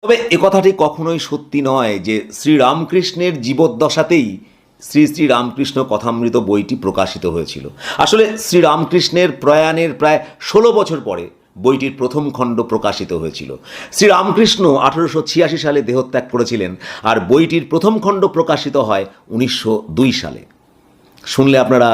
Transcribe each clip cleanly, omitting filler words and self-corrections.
তবে কথাটি কখনোই সত্যি নয় যে শ্রীরামকৃষ্ণের জীবদ্দশাতেই শ্রী শ্রী রামকৃষ্ণ কথামৃত বইটি প্রকাশিত হয়েছিল। আসলে শ্রীরামকৃষ্ণের প্রয়াণের প্রায় 16 বছর পরে বইটির প্রথম খণ্ড প্রকাশিত হয়েছিল। শ্রীরামকৃষ্ণ 1886 সালে দেহত্যাগ করেছিলেন, আর বইটির প্রথম খণ্ড প্রকাশিত হয় 1902 সালে। শুনলে আপনারা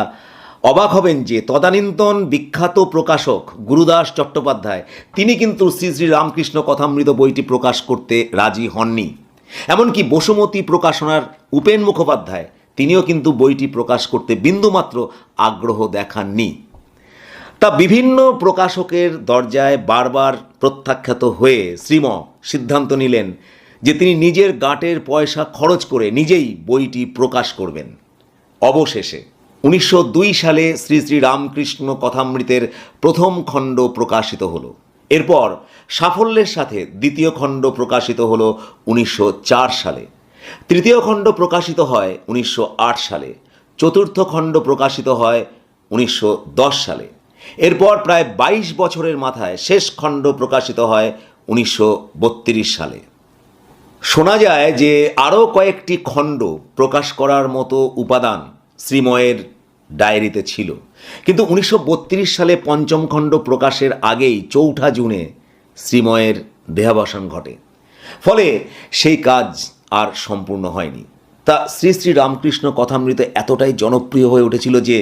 অবাক হবেন যে তদানীন্তন বিখ্যাত প্রকাশক গুরুদাস চট্টোপাধ্যায় তিনি কিন্তু শ্রী শ্রী রামকৃষ্ণ কথামৃত বইটি প্রকাশ করতে রাজি হননি। এমনকি বসুমতী প্রকাশনার উপেন মুখোপাধ্যায় তিনিও কিন্তু বইটি প্রকাশ করতে বিন্দুমাত্র আগ্রহ দেখাননি। তা বিভিন্ন প্রকাশকের দরজায় বারবার প্রত্যাখ্যাত হয়ে শ্রীম সিদ্ধান্ত নিলেন যে তিনি নিজের গাঁটের পয়সা খরচ করে নিজেই বইটি প্রকাশ করবেন। অবশেষে 1902 সালে শ্রী শ্রী রামকৃষ্ণ কথামৃতের প্রথম খণ্ড প্রকাশিত হলো। এরপর সাফল্যের সাথে দ্বিতীয় খণ্ড প্রকাশিত হলো 1904 সালে, তৃতীয় খণ্ড প্রকাশিত হয় 1908 সালে, চতুর্থ খণ্ড প্রকাশিত হয় 1910 সালে। এরপর প্রায় 22 বছরের মাথায় শেষ খণ্ড প্রকাশিত হয় 1932 সালে। শোনা যায় যে আরও কয়েকটি খণ্ড প্রকাশ করার মতো উপাদান শ্রীময়ের ডায়েরিতে ছিল, কিন্তু 1932 সালে পঞ্চম খণ্ড প্রকাশের আগেই 4 জুনে শ্রীময়ের দেহাবসান ঘটে। ফলে সেই কাজ আর সম্পূর্ণ হয়নি। তা শ্রী শ্রী রামকৃষ্ণ কথামৃত এতটাই জনপ্রিয় হয়ে উঠেছিল যে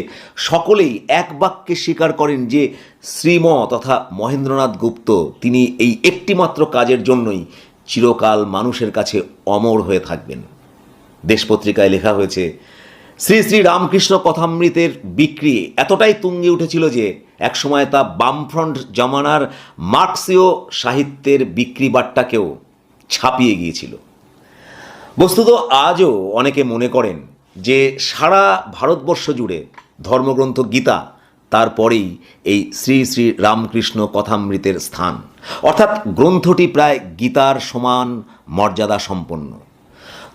সকলেই এক বাক্যে স্বীকার করেন যে শ্রীম তথা মহেন্দ্রনাথ গুপ্ত তিনি এই একটিমাত্র কাজের জন্যই চিরকাল মানুষের কাছে অমর হয়ে থাকবেন। দেশপত্রিকায় লেখা হয়েছে, শ্রী শ্রী রামকৃষ্ণ কথামৃতের বিক্রি এতটাই তুঙ্গে উঠেছিল যে একসময় তা বামফ্রন্ট জমানার মার্ক্সীয় সাহিত্যের বিক্রি বাট্টাকেও ছাপিয়ে গিয়েছিল। বস্তুত আজও অনেকে মনে করেন যে সারা ভারতবর্ষ জুড়ে ধর্মগ্রন্থ গীতা, তারপরেই এই শ্রী শ্রী রামকৃষ্ণ কথামৃতের স্থান, অর্থাৎ গ্রন্থটি প্রায় গীতার সমান মর্যাদা সম্পন্ন।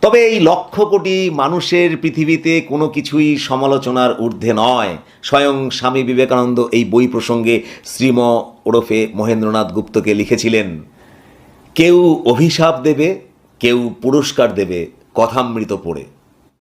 তবে এই লক্ষ কোটি মানুষের পৃথিবীতে কোনো কিছুই সমালোচনার ঊর্ধ্বে নয়। স্বয়ং স্বামী বিবেকানন্দ এই বই প্রসঙ্গে শ্রীম ওরফে মহেন্দ্রনাথ গুপ্তকে লিখেছিলেন, কেউ অভিশাপ দেবে, কেউ পুরস্কার দেবে কথামৃত পড়ে।